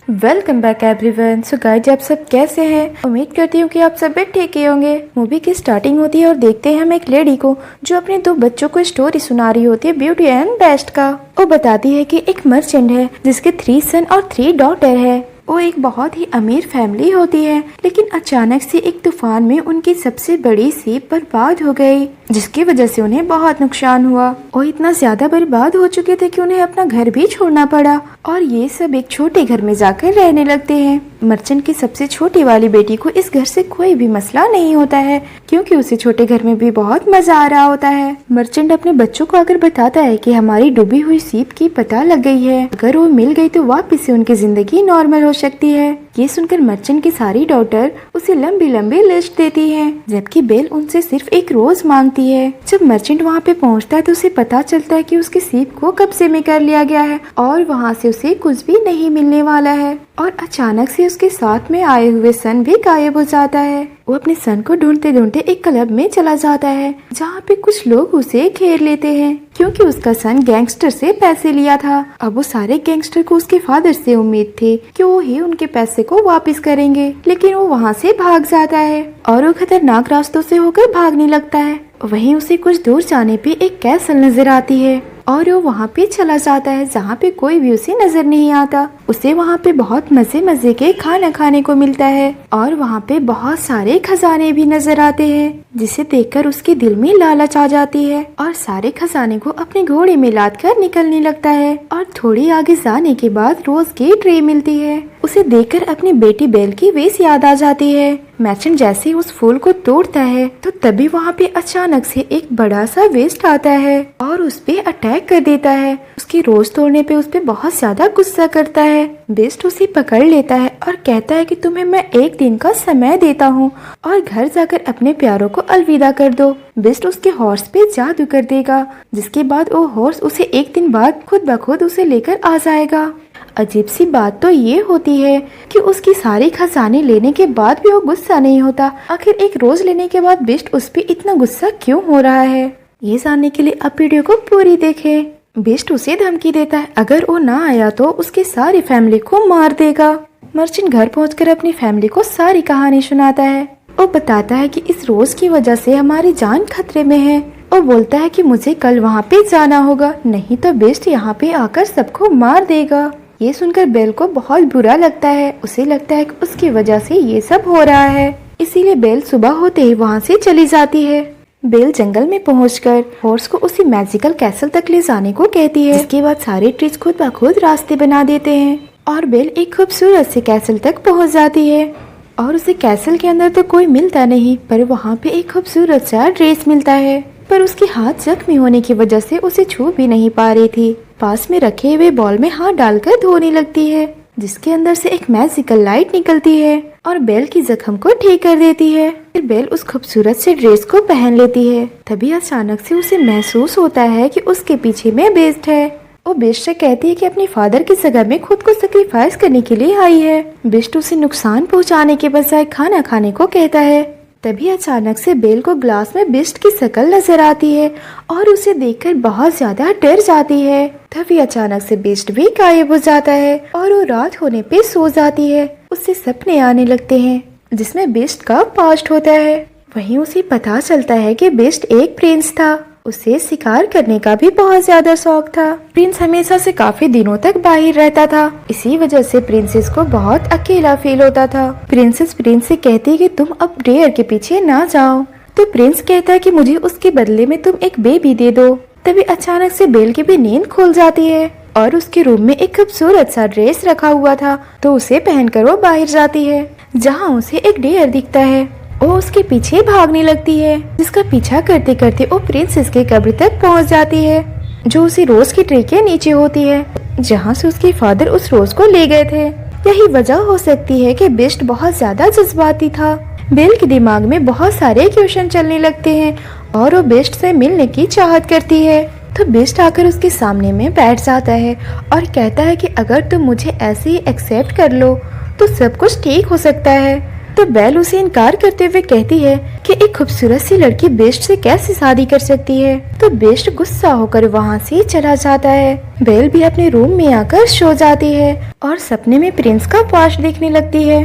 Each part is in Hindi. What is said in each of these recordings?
Welcome back everyone. So guys, आप सब कैसे हैं? उम्मीद करती हूँ कि आप सब भी ठीक ही होंगे। मूवी की स्टार्टिंग होती है और देखते हैं हम एक लेडी को जो अपने दो बच्चों को स्टोरी सुना रही होती है ब्यूटी एंड बेस्ट का। वो बताती है कि एक मर्चेंट है जिसके 3 सन और 3 डॉटर है। वो एक बहुत ही अमीर फैमिली होती है, लेकिन अचानक से एक तूफान में उनकी सबसे बड़ी सीप बर्बाद हो गई, जिसकी वजह से उन्हें बहुत नुकसान हुआ। वो इतना ज्यादा बर्बाद हो चुके थे कि उन्हें अपना घर भी छोड़ना पड़ा और ये सब एक छोटे घर में जाकर रहने लगते हैं। मर्चेंट की सबसे छोटी वाली बेटी को इस घर से कोई भी मसला नहीं होता है, क्योंकि उसे छोटे घर में भी बहुत मजा आ रहा होता है। मर्चेंट अपने बच्चों को आकर बताता है कि हमारी डूबी हुई सीप की पता लग गई है, अगर वो मिल गई तो वापस से उनकी जिंदगी नॉर्मल हो सकती है। ये सुनकर मर्चेंट की सारी डॉटर उसे लंबी लंबी लिस्ट देती है, जबकि बेल उनसे सिर्फ एक रोज मांगती है। जब मर्चेंट वहाँ पे पहुँचता है तो उसे पता चलता है कि उसकी सीप को कब्जे में कर लिया गया है और वहाँ से उसे कुछ भी नहीं मिलने वाला है। और अचानक से उसके साथ में आए हुए सन भी गायब हो जाता है। वो अपने सन को ढूंढते ढूंढते एक क्लब में चला जाता है, जहाँ पे कुछ लोग उसे घेर लेते हैं, क्योंकि उसका सन गैंगस्टर से पैसे लिया था। अब वो सारे गैंगस्टर को उसके फादर से उम्मीद थी कि वो ही उनके पैसे को वापस करेंगे, लेकिन वो वहाँ से भाग जाता है और वो खतरनाक रास्तों से होकर भागने लगता है। वहीं उसे कुछ दूर जाने पे एक कैसल नजर आती है और वो वहाँ पे चला जाता है, जहाँ पे कोई भी उसे नजर नहीं आता। उसे वहाँ पे बहुत मजे मजे के खाना खाने को मिलता है और वहाँ पे बहुत सारे खजाने भी नजर आते हैं, जिसे देखकर उसके दिल में लालच आ जाती है और सारे खजाने को अपने घोड़े में लाद कर निकलने लगता है। और थोड़ी आगे जाने के बाद रोज की ट्रे मिलती है। उसे देखकर अपनी बेटी बेल की वेस याद आ जाती है। मर्चेंट जैसे उस फूल को तोड़ता है तो तभी वहाँ पे अचानक से एक बड़ा सा वेस्ट आता है और उस पे अटैक कर देता है। उसकी रोज तोड़ने पे उस पे बहुत ज्यादा गुस्सा करता है। बेस्ट उसे पकड़ लेता है और कहता है कि तुम्हें मैं एक दिन का समय देता हूँ और घर जाकर अपने प्यारों को अलविदा कर दो। बेस्ट उसके हॉर्स पे जादू कर देगा, जिसके बाद वो हॉर्स उसे एक दिन बाद खुद ब खुद उसे लेकर आ जाएगा। अजीब सी बात तो ये होती है कि उसकी सारी खजाने लेने के बाद भी वो गुस्सा नहीं होता। आखिर एक रोज लेने के बाद बेस्ट उस पे इतना गुस्सा क्यों हो रहा है? ये जानने के लिए आप वीडियो को पूरी देखें। बेस्ट उसे धमकी देता है, अगर वो ना आया तो उसकी सारी फैमिली को मार देगा। मर्चेंट घर पहुंचकर अपनी फैमिली को सारी कहानी सुनाता है। वो बताता है कि इस रोज की वजह से हमारी जान खतरे में है। वो बोलता है कि मुझे कल वहाँ पे जाना होगा, नहीं तो बेस्ट यहाँ पे आकर सबको मार देगा। ये सुनकर बेल को बहुत बुरा लगता है। उसे लगता है कि उसकी वजह से ये सब हो रहा है, इसीलिए बेल सुबह होते ही वहाँ से चली जाती है। बेल जंगल में पहुंचकर हॉर्स को उसी मैजिकल कैसल तक ले जाने को कहती है। इसके बाद सारे ट्रीज खुद ब खुद रास्ते बना देते हैं और बेल एक खूबसूरत से कैसल तक पहुंच जाती है। और उसे कैसल के अंदर तो कोई मिलता नहीं, पर वहाँ पे एक खूबसूरत सा ड्रेस मिलता है, पर उसके हाथ जख्मी होने की वजह से उसे छू भी नहीं पा रही थी। पास में रखे हुए बॉल में हाथ डालकर धोने लगती है, जिसके अंदर से एक मैजिकल लाइट निकलती है और बेल की जख्म को ठीक कर देती है। फिर बेल उस खूबसूरत से ड्रेस को पहन लेती है। तभी अचानक से उसे महसूस होता है कि उसके पीछे में बेस्ट है। वो बेस्ट से कहती है कि अपने फादर की जगह में खुद को सेक्रीफाइस करने के लिए आई है। बेस्ट उसे नुकसान पहुँचाने के बजाय खाना खाने को कहता है। तभी अचानक से बेल को ग्लास में बेस्ट की शक्ल नजर आती है और उसे देखकर बहुत ज्यादा डर जाती है। तभी अचानक से बेस्ट भी गायब हो जाता है और वो रात होने पे सो जाती है। उससे सपने आने लगते हैं जिसमें बेस्ट का पास्ट होता है। वहीं उसे पता चलता है कि बेस्ट एक प्रिंस था। उसे शिकार करने का भी बहुत ज्यादा शौक था। प्रिंस हमेशा से काफी दिनों तक बाहर रहता था, इसी वजह से प्रिंसेस को बहुत अकेला फील होता था। प्रिंसेस प्रिंस से कहती है कि तुम अब डेयर के पीछे ना जाओ, तो प्रिंस कहता है कि मुझे उसके बदले में तुम एक बेबी दे दो। तभी अचानक से बेल की भी नींद खुल जाती है और उसके रूम में एक खूबसूरत सा ड्रेस रखा हुआ था, तो उसे पहनकर वो बाहर जाती है, जहाँ उसे एक डेयर दिखता है। वो उसके पीछे भागने लगती है, जिसका पीछा करते करते वो प्रिंसेस के कब्र तक पहुंच जाती है, जो उसी रोज की ट्री के नीचे होती है, जहां से उसके फादर उस रोज को ले गए थे। यही वजह हो सकती है कि बेस्ट बहुत ज्यादा जज्बाती था। बेल के दिमाग में बहुत सारे क्वेश्चन चलने लगते हैं और वो बेस्ट से मिलने की चाहत करती है। तो बेस्ट आकर उसके सामने में बैठ जाता है और कहता है कि अगर तुम मुझे ऐसे ही एक्सेप्ट कर लो तो सब कुछ ठीक हो सकता है। तो बेल उसे इनकार करते हुए कहती है कि एक खूबसूरत सी लड़की बेस्ट से कैसे शादी कर सकती है। तो बेस्ट गुस्सा होकर वहाँ से चला जाता है। बेल भी अपने रूम में आकर सो जाती है और सपने में प्रिंस का पास्ट देखने लगती है,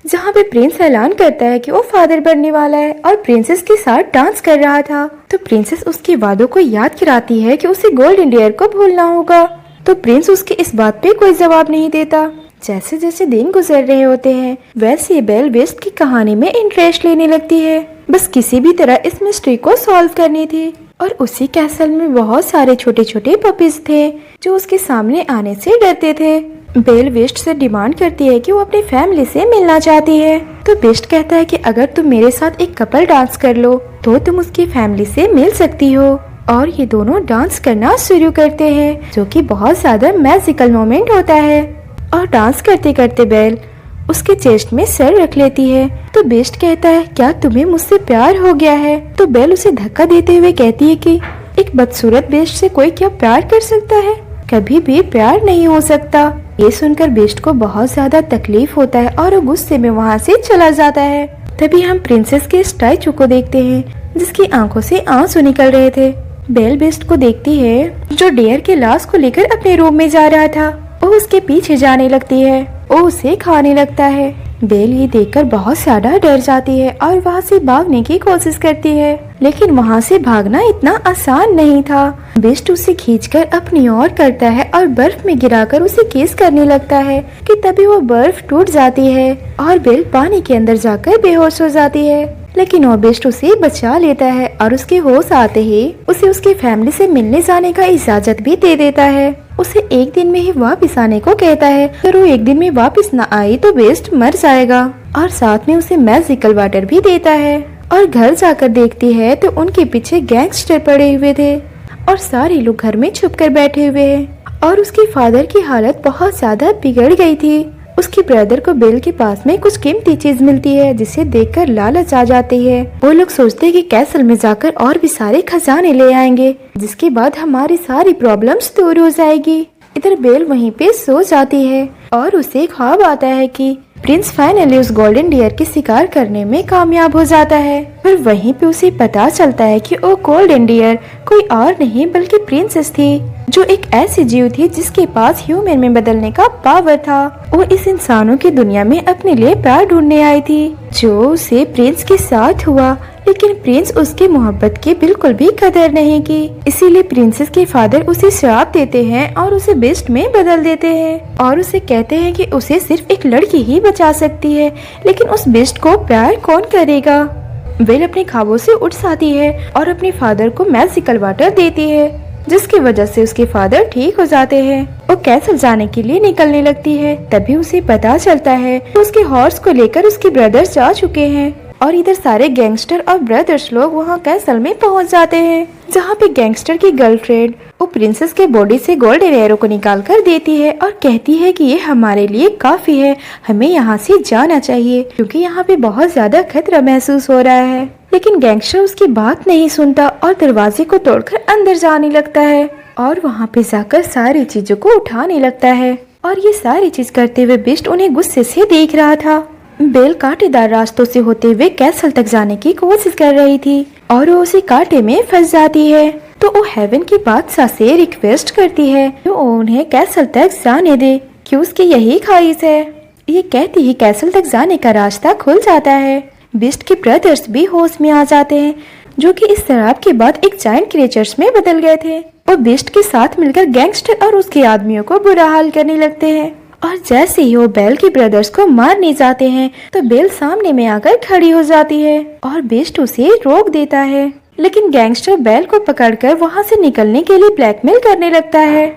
जहाँ पे प्रिंस ऐलान करता है कि वो फादर बनने वाला है और प्रिंसेस के साथ डांस कर रहा था। तो प्रिंसेस उसके वादों को याद कराती है कि उसे गोल्डन ईयर को भूलना होगा। तो प्रिंस उसकी इस बात पे कोई जवाब नहीं देता। जैसे जैसे दिन गुजर रहे होते हैं वैसे बेल वेस्ट की कहानी में इंटरेस्ट लेने लगती है। बस किसी भी तरह इस मिस्ट्री को सॉल्व करनी थी। और उसी कैसल में बहुत सारे छोटे छोटे पपीज थे जो उसके सामने आने से डरते थे। बेल वेस्ट से डिमांड करती है कि वो अपनी फैमिली से मिलना चाहती है। तो वेस्ट कहता है कि अगर तुम मेरे साथ एक कपल डांस कर लो तो तुम उसकी फैमिली से मिल सकती हो। और ये दोनों डांस करना शुरू करते हैं, जो कि बहुत ज्यादा मैजिकल मोमेंट होता है। और डांस करते करते बेल उसके चेस्ट में सर रख लेती है। तो बेस्ट कहता है क्या तुम्हें मुझसे प्यार हो गया है। तो बेल उसे धक्का देते हुए कहती है कि एक बदसूरत बेस्ट से कोई क्या प्यार कर सकता है, कभी भी प्यार नहीं हो सकता। ये सुनकर बेस्ट को बहुत ज्यादा तकलीफ होता है और वो गुस्से में वहाँ से चला जाता है। तभी हम प्रिंसेस के स्टैचू को देखते हैं जिसकी आंखों से आंसू निकल रहे थे। बेल बेस्ट को देखती है जो डियर के लाश को लेकर अपने रूम में जा रहा था। वो उसके पीछे जाने लगती है, वो उसे खाने लगता है। बेल ये देखकर बहुत ज्यादा डर जाती है और वहाँ से भागने की कोशिश करती है, लेकिन वहाँ से भागना इतना आसान नहीं था। बेस्ट उसे खींचकर अपनी ओर करता है और बर्फ में गिराकर उसे किस करने लगता है कि तभी वो बर्फ टूट जाती है और बेल पानी के अंदर जाकर बेहोश हो जाती है। लेकिन वो बेस्ट उसे बचा लेता है और उसके होश आते ही उसे उसकी फैमिली से मिलने जाने का इजाजत भी दे देता है। उसे एक दिन में ही वापस आने को कहता है। अगर वो एक दिन में वापस न आई तो बेस्ट मर जाएगा और साथ में उसे मैजिकल वाटर भी देता है। और घर जाकर देखती है तो उनके पीछे गैंगस्टर पड़े हुए थे और सारे लोग घर में छुपकर बैठे हुए हैं। और उसके फादर की हालत बहुत ज्यादा बिगड़ गई थी। उसके ब्रदर को बेल के पास में कुछ कीमती चीज मिलती है जिसे देखकर लालच आ जाती है। वो लोग सोचते हैं कि कैसल में जाकर और भी सारे खजाने ले आएंगे, जिसके बाद हमारी सारी प्रॉब्लम्स दूर हो जाएगी। इधर बेल वहीं पे सो जाती है और उसे ख्वाब आता है कि प्रिंस फाइनली उस गोल्डन डियर के शिकार करने में कामयाब हो जाता है। पर वहीं पे उसे पता चलता है कि वो गोल्डन डियर कोई और नहीं बल्कि प्रिंसेस थी, जो एक ऐसी जीव थी जिसके पास ह्यूमन में बदलने का पावर था। वो इस इंसानों की दुनिया में अपने लिए प्यार ढूंढने आई थी, जो उसे प्रिंस के साथ हुआ। लेकिन प्रिंस उसकी मोहब्बत की बिल्कुल भी कदर नहीं की। इसीलिए प्रिंसेस के फादर उसे श्राप देते हैं और उसे बेस्ट में बदल देते हैं और उसे कहते हैं कि उसे सिर्फ एक लड़की ही बचा सकती है, लेकिन उस बेस्ट को प्यार कौन करेगा। बेल अपने ख्वाबों से उठ जाती है और अपने फादर को मैजिकल वाटर देती है, जिसकी वजह से उसके फादर ठीक हो जाते हैं। वो कैसल जाने के लिए निकलने लगती है। तभी उसे पता चलता है कि उसके हॉर्स को लेकर उसके ब्रदर्स जा चुके हैं और इधर सारे गैंगस्टर और ब्रदर्स लोग वहाँ कैसल में पहुँच जाते हैं, जहाँ पे गैंगस्टर की गर्लफ्रेंड वो प्रिंसेस के बॉडी से गोल्डन एरो को निकाल कर देती है और कहती है कि ये हमारे लिए काफी है, हमें यहाँ से जाना चाहिए क्योंकि यहाँ पे बहुत ज्यादा खतरा महसूस हो रहा है। लेकिन गैंगस्टर उसकी बात नहीं सुनता और दरवाजे को तोड़कर अंदर जाने लगता है और वहाँ पे जाकर सारी चीजों को उठाने लगता है। और ये सारी चीज करते हुए बेस्ट उन्हें गुस्से से देख रहा था। बेल कांटेदार रास्तों से होते हुए कैसल तक जाने की कोशिश कर रही थी और वो उसी कांटे में फंस जाती है। तो वो हेवन की बादशाह से रिक्वेस्ट करती है कि वो उन्हें कैसल तक जाने दे, कि उसकी यही ख्वाहिश है। ये कहती ही कैसल तक जाने का रास्ता खुल जाता है। बेस्ट के ब्रदर्स भी होश में आ जाते हैं, जो कि इस शराब के बाद एक जायंट क्रिएचर्स में बदल गए थे। वो बेस्ट के साथ मिलकर गैंगस्टर और उसके आदमियों को बुरा हाल करने लगते हैं। और जैसे ही वो बेल के ब्रदर्स को मारने जाते हैं तो बेल सामने में आकर खड़ी हो जाती है और बेस्ट उसे रोक देता है। लेकिन गैंगस्टर बेल को पकड़कर वहाँ से निकलने के लिए ब्लैकमेल करने लगता है।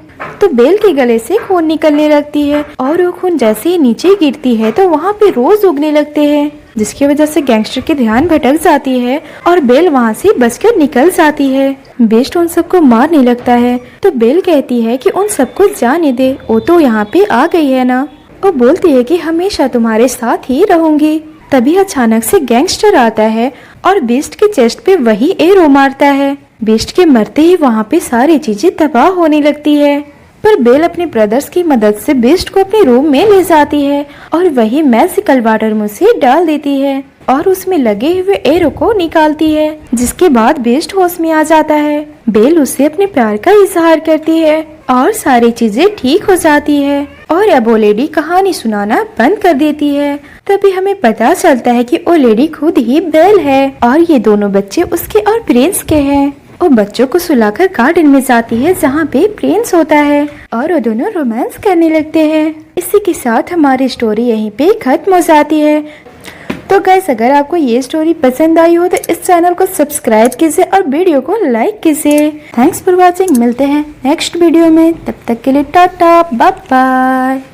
तो बेल के गले से खून निकलने लगती है और वो खून जैसे ही नीचे गिरती है तो वहाँ पे रोज उगने लगते हैं, जिसकी वजह से गैंगस्टर की ध्यान भटक जाती है और बेल वहाँ से बचकर निकल जाती है। बेस्ट उन सबको मारने लगता है तो बेल कहती है कि उन सबको जाने दे, वो तो यहाँ पे आ गई है ना। वो बोलती है कि हमेशा तुम्हारे साथ ही रहूंगी। तभी अचानक से गैंगस्टर आता है और बेस्ट के चेस्ट पे वही एरो मारता है। बेस्ट के मरते ही वहाँ पे सारी चीजें तबाह होने लगती है। पर बेल अपने ब्रदर्स की मदद से बीस्ट को अपने रूम में ले जाती है और वही मैजिकल वाटर मुंह से डाल देती है और उसमें लगे हुए एरो को निकालती है, जिसके बाद बीस्ट होश में आ जाता है। बेल उससे अपने प्यार का इजहार करती है और सारी चीजें ठीक हो जाती है और अब वो लेडी कहानी सुनाना बंद कर देती है। तभी हमें पता चलता है कि वो लेडी खुद ही बेल है और ये दोनों बच्चे उसके और प्रिंस के हैं। वो बच्चों को सुलाकर गार्डन में जाती है जहाँ पे प्रिंस होता है और वो दोनों रोमांस करने लगते हैं। इसी के साथ हमारी स्टोरी यहीं पे खत्म हो जाती है। तो गाइस, अगर आपको ये स्टोरी पसंद आई हो तो इस चैनल को सब्सक्राइब कीजिए और वीडियो को लाइक कीजिए। Thanks for watching. मिलते हैं नेक्स्ट वीडियो में, तब तक के लिए टाटा बाय बाय।